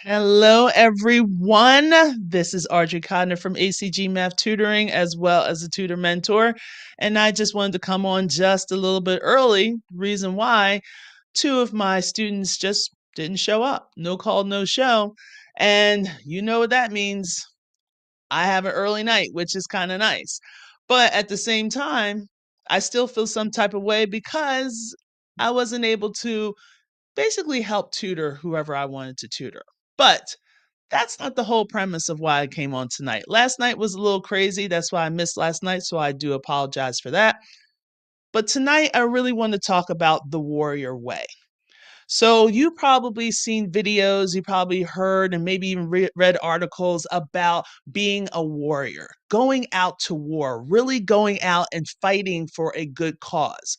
Hello, everyone. This is Audrey Codner from ACG Math Tutoring, as well as a tutor mentor. And I just wanted to come on just a little bit early. Reason why two of my students just didn't show up. No call, no show. And you know what that means. I have an early night, which is kind of nice. But at the same time, I still feel some type of way because I wasn't able to basically help tutor whoever I wanted to tutor. But that's not the whole premise of why I came on tonight. Last night was a little crazy. That's why I missed last night. So I do apologize for that. But tonight, I really want to talk about the warrior way. So you probably seen videos, you probably heard and maybe even read articles about being a warrior, going out to war, really going out and fighting for a good cause.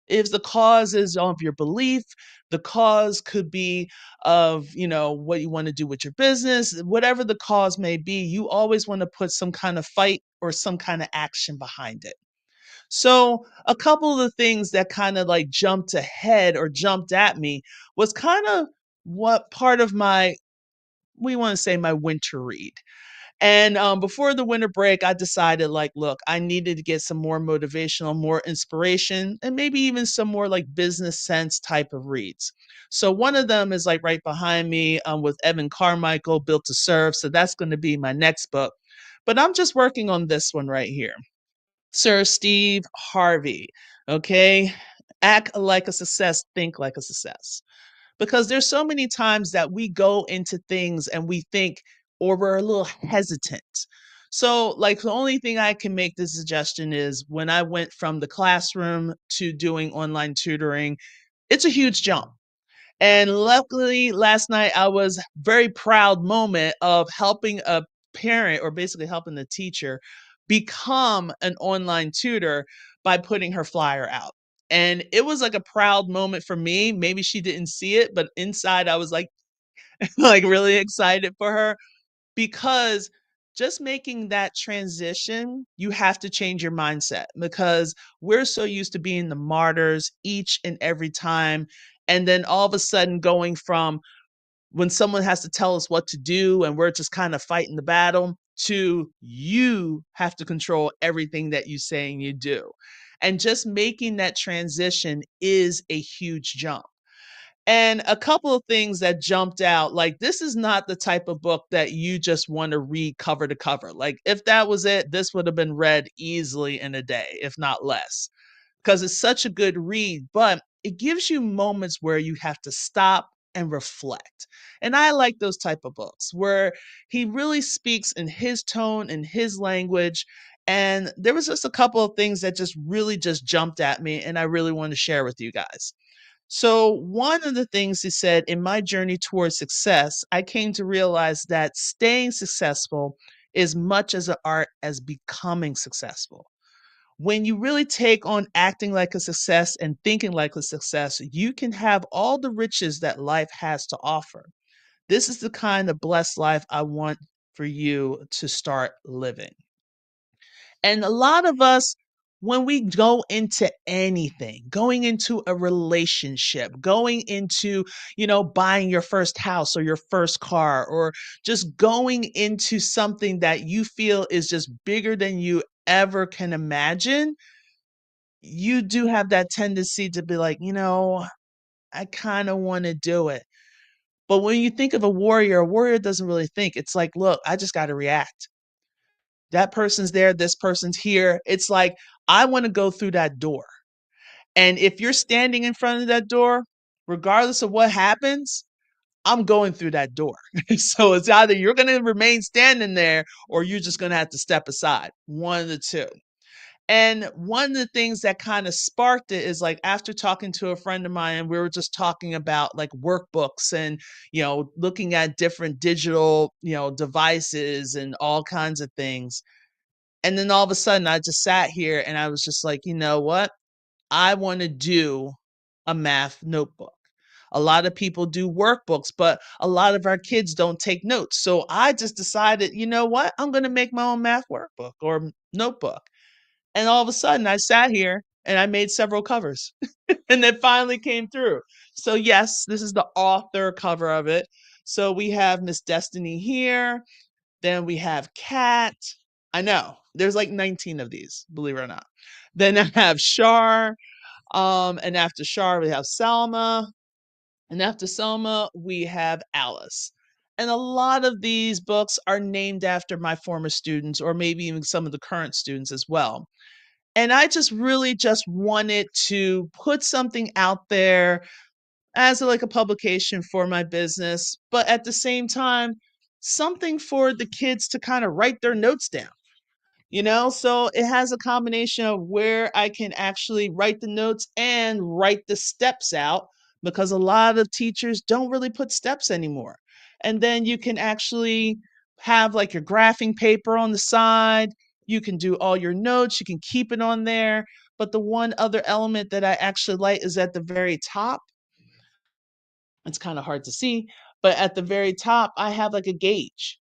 If the cause is of your belief, the cause could be of, what you want to do with your business, whatever the cause may be, you always want to put some kind of fight or some kind of action behind it. So, a couple of the things that kind of like jumped ahead or jumped at me was kind of what part of my, we want to say my winter read. And before the winter break, I decided, like, look, I needed to get some more motivational, more inspiration, and maybe even some more like business sense type of reads. So one of them is like right behind me with Evan Carmichael, Built to Serve. So that's going to be my next book. But I'm just working on this one right here. Sir Steve Harvey. Okay. Act like a success, think like a success, because there's so many times that we go into things and we think or we're a little hesitant. So, like, the only thing I can make this suggestion is when I went from the classroom to doing online tutoring, it's a huge jump. And luckily, last night I was very proud moment of helping a parent or basically helping the teacher become an online tutor by putting her flyer out. And it was like a proud moment for me. Maybe she didn't see it, but inside I was like like really excited for her because just making that transition, you have to change your mindset because we're so used to being the martyrs each and every time. And then all of a sudden, going from when someone has to tell us what to do and we're just kind of fighting the battle to you have to control everything that you say and you do. And just making that transition is a huge jump. And a couple of things that jumped out, like this is not the type of book that you just want to read cover to cover. Like if that was it, this would have been read easily in a day, if not less, because it's such a good read, but it gives you moments where you have to stop and reflect. And I like those type of books where he really speaks in his tone and his language. And there was just a couple of things that just really just jumped at me and I really want to share with you guys. So, one of the things he said in my journey towards success, I came to realize that staying successful is much as an art as becoming successful. When you really take on acting like a success and thinking like a success, you can have all the riches that life has to offer. This is the kind of blessed life I want for you to start living. And a lot of us, when we go into anything, going into a relationship, going into, buying your first house or your first car, or just going into something that you feel is just bigger than you ever can imagine, you do have that tendency to be like, I kind of want to do it. But when you think of a warrior doesn't really think. It's like, look, I just got to react. That person's there, this person's here. It's like, I want to go through that door. And if you're standing in front of that door, regardless of what happens, I'm going through that door. So it's either you're going to remain standing there or you're just going to have to step aside. One of the two. And one of the things that kind of sparked it is like after talking to a friend of mine, and we were just talking about like workbooks and, looking at different digital, devices and all kinds of things. And then all of a sudden, I just sat here and I was just like, you know what? I want to do a math notebook. A lot of people do workbooks, but a lot of our kids don't take notes. So I just decided, you know what? I'm going to make my own math workbook or notebook. And all of a sudden, I sat here and I made several covers and it finally came through. So, yes, this is the author cover of it. So we have Miss Destiny here. Then we have Kat. I know there's like 19 of these, believe it or not. Then I have Shar. And after Shar, we have Salma. And after Selma, we have Alice. And a lot of these books are named after my former students, or maybe even some of the current students as well. And I just really just wanted to put something out there as like a publication for my business, but at the same time, something for the kids to kind of write their notes down. So it has a combination of where I can actually write the notes and write the steps out, because a lot of teachers don't really put steps anymore. And then you can actually have like your graphing paper on the side. You can do all your notes, you can keep it on there. But the one other element that I actually like is at the very top. It's kind of hard to see, but at the very top, I have like a gauge.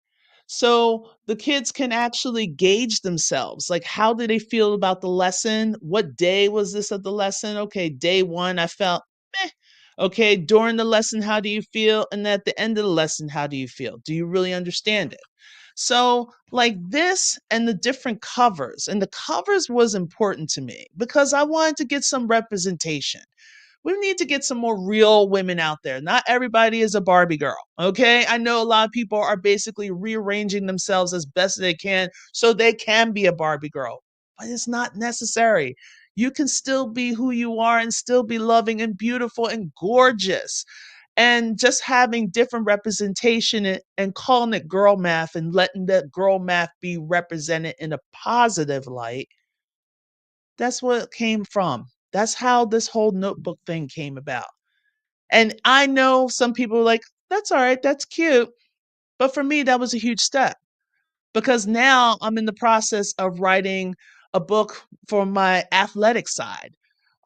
So the kids can actually gauge themselves. Like, how do they feel about the lesson? What day was this of the lesson? Okay, day one, I felt meh. Okay, during the lesson, how do you feel? And at the end of the lesson, how do you feel? Do you really understand it? So, like this and the different covers, and the covers was important to me because I wanted to get some representation. We need to get some more real women out there. Not everybody is a Barbie girl. Okay. I know a lot of people are basically rearranging themselves as best they can so they can be a Barbie girl, but it's not necessary. You can still be who you are and still be loving and beautiful and gorgeous. And just having different representation and calling it girl math and letting that girl math be represented in a positive light, that's what it came from. That's how this whole notebook thing came about. And I know some people are like, that's all right, that's cute. But for me, that was a huge step because now I'm in the process of writing a book for my athletic side.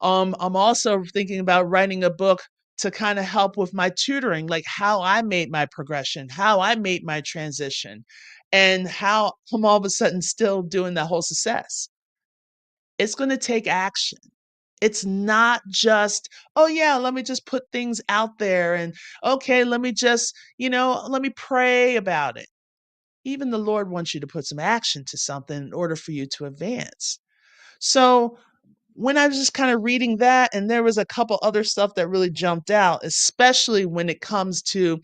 I'm also thinking about writing a book to kind of help with my tutoring, like how I made my progression, how I made my transition, and how I'm all of a sudden still doing that whole success. It's going to take action. It's not just, oh, yeah, let me just put things out there and, okay, let me just, let me pray about it. Even the Lord wants you to put some action to something in order for you to advance. So when I was just kind of reading that, and there was a couple other stuff that really jumped out, especially when it comes to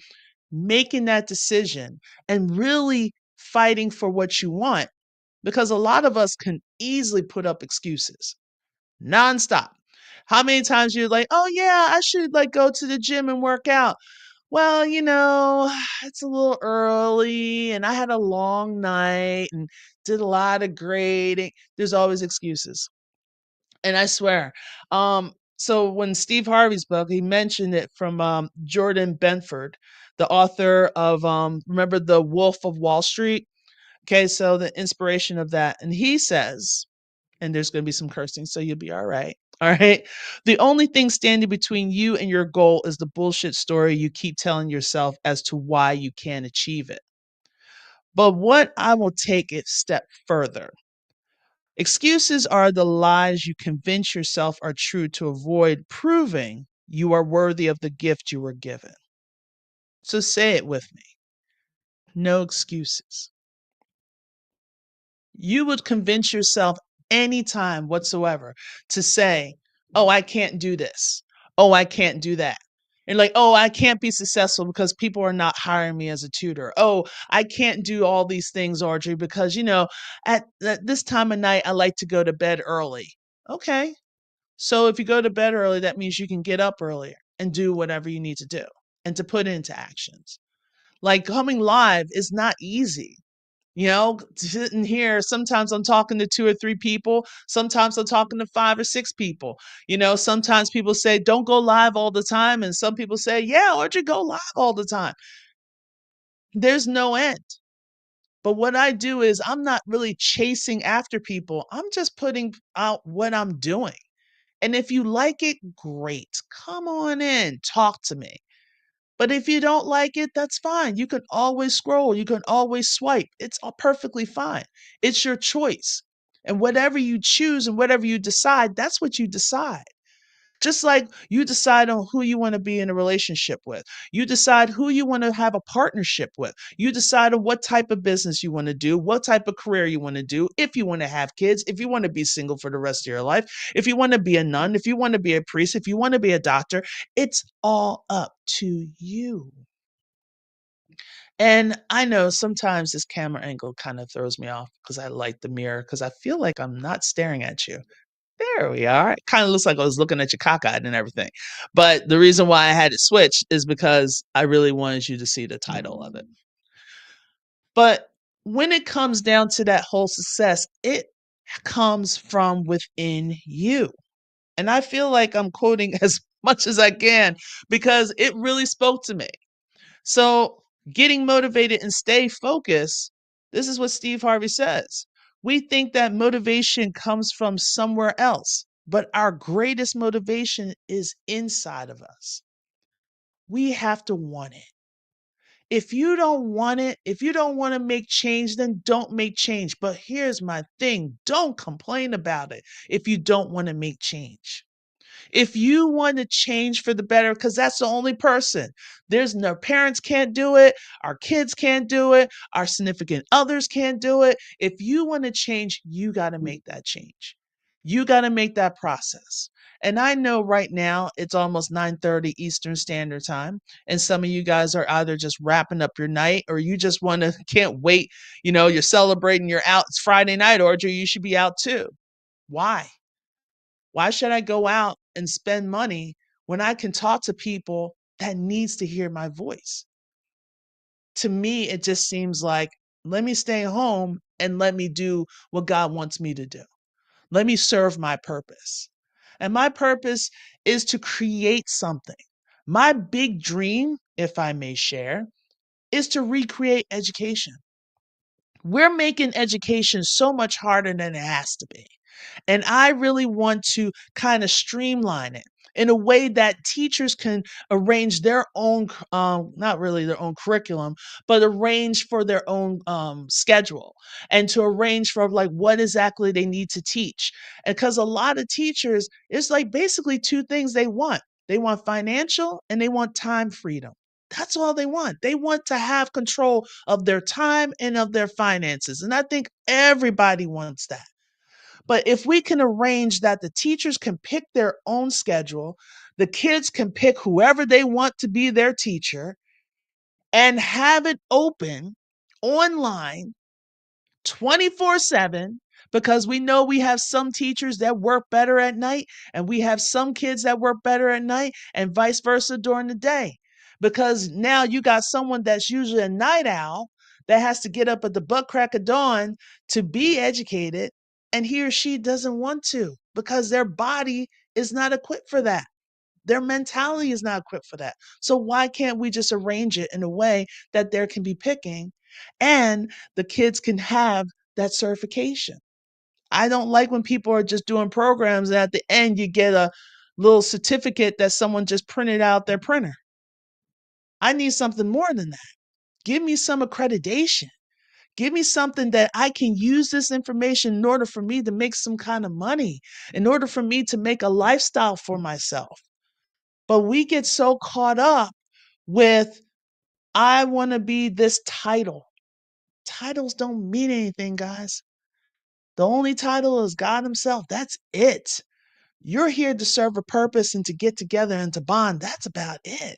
making that decision and really fighting for what you want, because a lot of us can easily put up excuses nonstop. How many times you're like, oh yeah, I should like go to the gym and work out. Well, it's a little early and I had a long night and did a lot of grading. There's always excuses. And I swear, so when Steve Harvey's book, he mentioned it from Jordan Benford, the author of remember The Wolf of Wall Street? Okay, so the inspiration of that. And he says, and there's going to be some cursing, so you'll be all right. All right. The only thing standing between you and your goal is the bullshit story you keep telling yourself as to why you can't achieve it. But what I will take it step further. Excuses are the lies you convince yourself are true to avoid proving you are worthy of the gift you were given. So say it with me. No excuses. You would convince yourself anytime whatsoever to say, oh, I can't do this. Oh, I can't do that. And like, oh, I can't be successful because people are not hiring me as a tutor. Oh, I can't do all these things, Audrey, because, at this time of night, I like to go to bed early. Okay. So if you go to bed early, that means you can get up earlier and do whatever you need to do and to put into actions. Like coming live is not easy. Sitting here, sometimes I'm talking to two or three people. Sometimes I'm talking to 5 or 6 people. Sometimes people say, don't go live all the time. And some people say, yeah, Audrey, go live all the time. There's no end. But what I do is I'm not really chasing after people. I'm just putting out what I'm doing. And if you like it, great. Come on in, talk to me. But if you don't like it, that's fine. You can always scroll, you can always swipe. It's all perfectly fine. It's your choice. And whatever you choose and whatever you decide, that's what you decide. Just like you decide on who you want to be in a relationship with. You decide who you want to have a partnership with. You decide on what type of business you want to do, what type of career you want to do, if you want to have kids, if you want to be single for the rest of your life, if you want to be a nun, if you want to be a priest, if you want to be a doctor. It's all up to you. And I know sometimes this camera angle kind of throws me off because I light the mirror because I feel like I'm not staring at you. There we are. It kind of looks like I was looking at you cockeyed and everything. But the reason why I had it switched is because I really wanted you to see the title of it. But when it comes down to that whole success, it comes from within you. And I feel like I'm quoting as much as I can because it really spoke to me. So, getting motivated and stay focused, this is what Steve Harvey says. We think that motivation comes from somewhere else, but our greatest motivation is inside of us. We have to want it. If you don't want it, if you don't want to make change, then don't make change. But here's my thing, don't complain about it if you don't want to make change. If you want to change for the better, because that's the only person. There's no parents can't do it, our kids can't do it, our significant others can't do it. If you want to change, you got to make that change. You got to make that process. And I know right now it's almost 9:30 Eastern Standard Time, and some of you guys are either just wrapping up your night or you just want to can't wait, you're celebrating, you're out, it's Friday night, or you should be out too. Why? Why should I go out and spend money when I can talk to people that needs to hear my voice? To me, it just seems like, let me stay home and let me do what God wants me to do. Let me serve my purpose. And my purpose is to create something. My big dream, if I may share, is to recreate education. We're making education so much harder than it has to be. And I really want to kind of streamline it in a way that teachers can arrange their own, not really their own curriculum, but arrange for their own schedule and to arrange for like what exactly they need to teach. And because a lot of teachers, it's like basically two things they want. They want financial and they want time freedom. That's all they want. They want to have control of their time and of their finances. And I think everybody wants that. But if we can arrange that the teachers can pick their own schedule, the kids can pick whoever they want to be their teacher, and have it open online 24/7, because we know we have some teachers that work better at night and we have some kids that work better at night and vice versa during the day. Because now you got someone that's usually a night owl that has to get up at the butt crack of dawn to be educated, and he or she doesn't want to because their body is not equipped for that. Their mentality is not equipped for that. So why can't we just arrange it in a way that there can be picking and the kids can have that certification? I don't like when people are just doing programs and at the end you get a little certificate that someone just printed out their printer. I need something more than that. Give me some accreditation. Give me something that I can use this information in order for me to make some kind of money, in order for me to make a lifestyle for myself. But we get so caught up with, I want to be this title. Titles don't mean anything, guys. The only title is God Himself. That's it. You're here to serve a purpose and to get together and to bond. That's about it.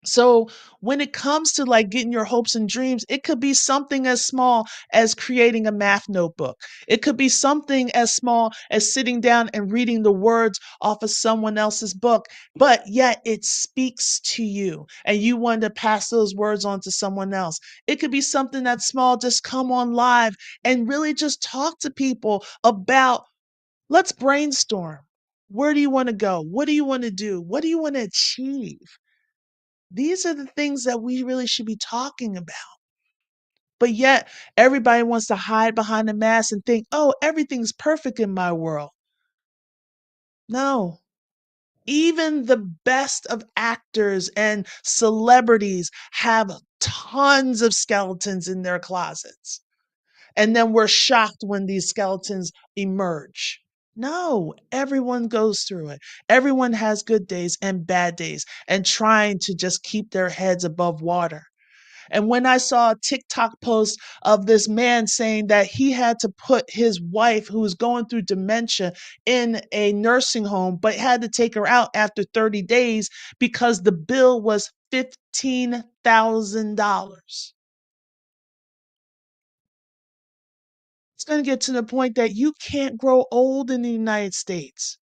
So when it comes to like getting your hopes and dreams, it could be something as small as creating a math notebook. It could be something as small as sitting down and reading the words off of someone else's book, but yet it speaks to you and you want to pass those words on to someone else. It could be something that's small, just come on live and really just talk to people about, let's brainstorm. Where do you want to go? What do you want to do? What do you want to achieve? These are the things that we really should be talking about. But yet, everybody wants to hide behind a mask and think, oh, everything's perfect in my world. No. Even the best of actors and celebrities have tons of skeletons in their closets. And then we're shocked when these skeletons emerge. No, everyone goes through it. Everyone has good days and bad days and trying to just keep their heads above water. And when I saw a TikTok post of this man saying that he had to put his wife, who was going through dementia, in a nursing home, but had to take her out after 30 days because the bill was $15,000. It's going to get to the point that you can't grow old in the United States.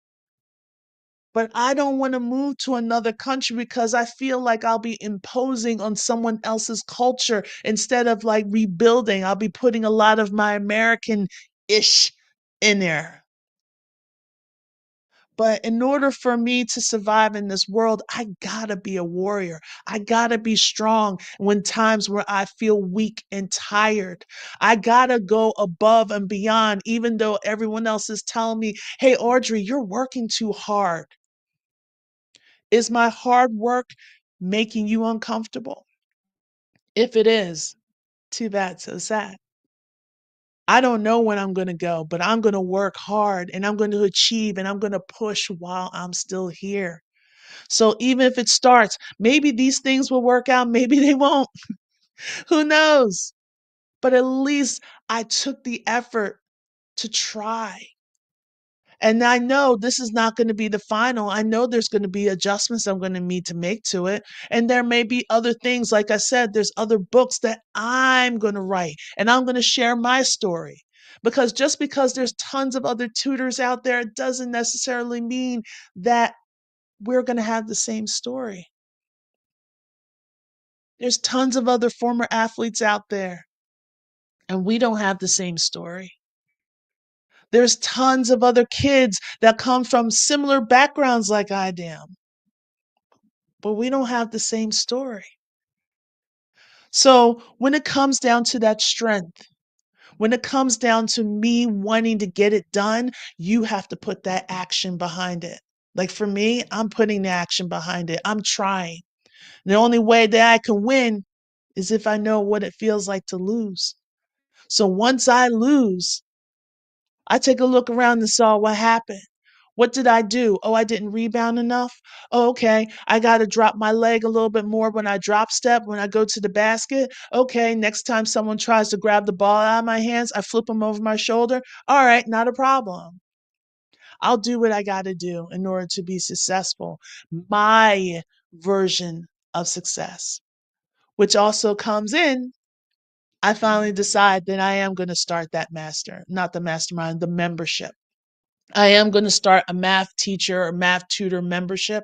But I don't want to move to another country because I feel like I'll be imposing on someone else's culture instead of like rebuilding. I'll be putting a lot of my American ish in there. But in order for me to survive in this world, I gotta be a warrior. I gotta be strong when times where I feel weak and tired. I gotta go above and beyond, even though everyone else is telling me, hey, Audrey, you're working too hard. Is my hard work making you uncomfortable? If it is, too bad, so sad. I don't know when I'm going to go, but I'm going to work hard and I'm going to achieve and I'm going to push while I'm still here. So even if it starts, maybe these things will work out, maybe they won't. Who knows? But at least I took the effort to try. And I know this is not going to be the final. I know there's going to be adjustments I'm going to need to make to it. And there may be other things. Like I said, there's other books that I'm going to write and I'm going to share my story. Because just because there's tons of other tutors out there, it doesn't necessarily mean that we're going to have the same story. There's tons of other former athletes out there, and we don't have the same story. There's tons of other kids that come from similar backgrounds like I do, but we don't have the same story. So when it comes down to that strength, when it comes down to me wanting to get it done, you have to put that action behind it. Like for me, I'm putting the action behind it. I'm trying. The only way that I can win is if I know what it feels like to lose. So once I lose, I take a look around and saw what happened. What did I do? Oh, I didn't rebound enough. Oh, okay. I got to drop my leg a little bit more when I drop step, when I go to the basket. Okay. Next time someone tries to grab the ball out of my hands, I flip them over my shoulder. All right. Not a problem. I'll do what I got to do in order to be successful. My version of success, which also comes in, I finally decide that I am going to start that not the mastermind, the membership. I am going to start a math teacher or math tutor membership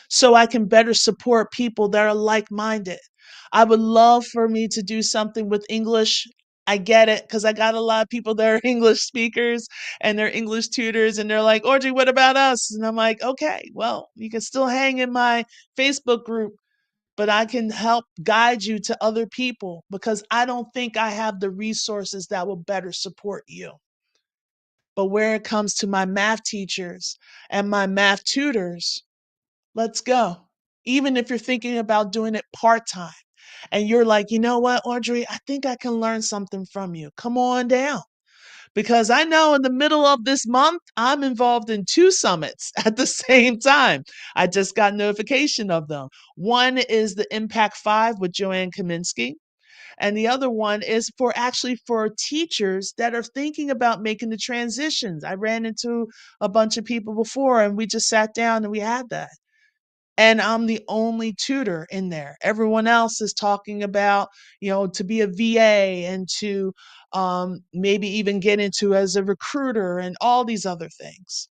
so I can better support people that are like minded. I would love for me to do something with English. I get it because I got a lot of people that are English speakers and they're English tutors and they're like, Audrey, what about us? And I'm like, okay, well, you can still hang in my Facebook group, but I can help guide you to other people because I don't think I have the resources that will better support you. But where it comes to my math teachers and my math tutors, let's go. Even if you're thinking about doing it part time and you're like, you know what, Audrey, I think I can learn something from you. Come on down. Because I know in the middle of this month, I'm involved in two summits at the same time. I just got notification of them. One is the Impact 5 with Joanne Kaminsky. And the other one is for teachers that are thinking about making the transitions. I ran into a bunch of people before and we just sat down and we had that. And I'm the only tutor in there. Everyone else is talking about, to be a VA and to maybe even get into as a recruiter and all these other things.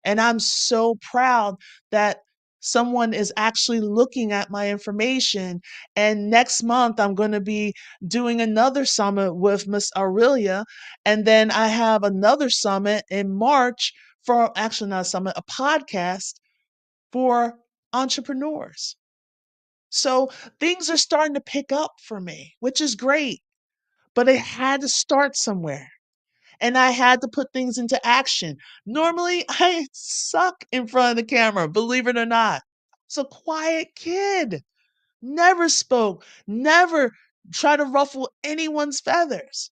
And I'm so proud that someone is actually looking at my information. And next month, I'm going to be doing another summit with Miss Aurelia. And then I have another summit in March for actually not a summit, a podcast for entrepreneurs. So things are starting to pick up for me, which is great. But it had to start somewhere and I had to put things into action. Normally, I suck in front of the camera, believe it or not. I was a quiet kid, never spoke, never try to ruffle anyone's feathers.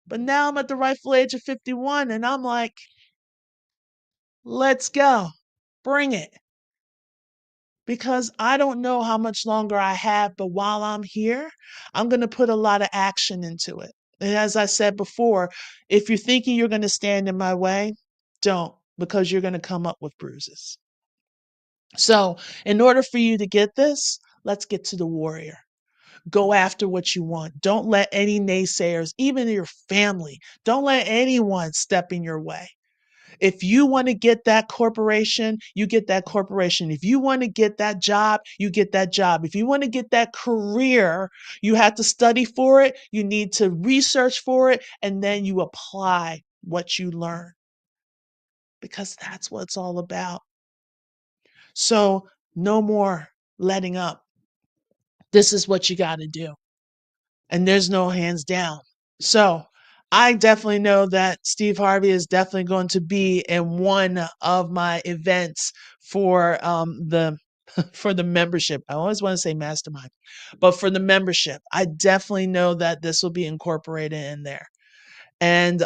But now I'm at the rightful age of 51, and I'm like, Let's go. Bring it. Because I don't know how much longer I have, but while I'm here, I'm going to put a lot of action into it. And as I said before, if you're thinking you're going to stand in my way, don't, because you're going to come up with bruises. So, in order for you to get this, let's get to the warrior. Go after what you want. Don't let any naysayers, even your family, don't let anyone step in your way. If you want to get that corporation, you get that corporation. If you want to get that job, you get that job. If you want to get that career, you have to study for it. You need to research for it, and then you apply what you learn, because that's what it's all about. So no more letting up. This is what you got to do. And there's no hands down. So I definitely know that Steve Harvey is definitely going to be in one of my events for the for the membership. I always want to say mastermind, but for the membership, I definitely know that this will be incorporated in there. And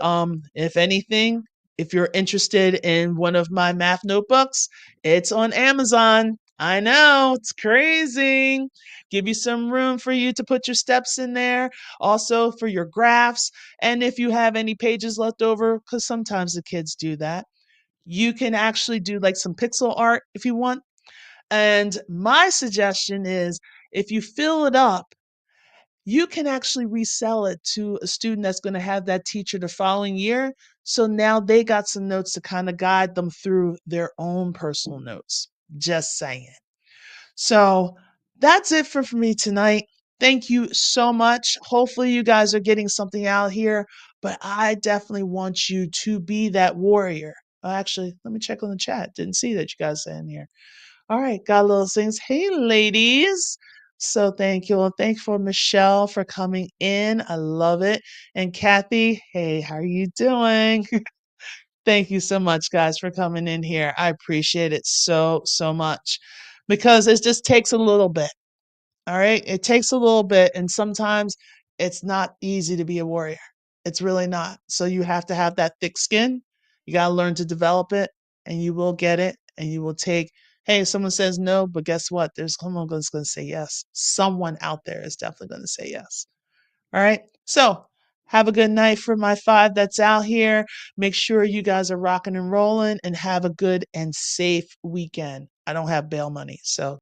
if anything, if you're interested in one of my math notebooks, it's on Amazon. I know, it's crazy. Give you some room for you to put your steps in there, also for your graphs. And if you have any pages left over, because sometimes the kids do that, you can actually do like some pixel art if you want. And my suggestion is if you fill it up, you can actually resell it to a student that's going to have that teacher the following year. So now they got some notes to kind of guide them through their own personal notes. Just saying. So that's it for me tonight. Thank you so much. Hopefully, you guys are getting something out here, but I definitely want you to be that warrior. Actually, let me check on the chat. Didn't see that you guys are in here. All right, got little things. Hey, ladies. So thank you. And thank you for Michelle for coming in. I love it. And Kathy, hey, how are you doing? Thank you so much, guys, for coming in here. I appreciate it so, so much, because it just takes a little bit. All right. It takes a little bit. And sometimes it's not easy to be a warrior. It's really not. So you have to have that thick skin. You got to learn to develop it, and you will get it. And you will take, hey, if someone says no, but guess what? There's someone that's going to say yes. Someone out there is definitely going to say yes. All right. So have a good night for my 5 that's out here. Make sure you guys are rocking and rolling, and have a good and safe weekend. I don't have bail money, so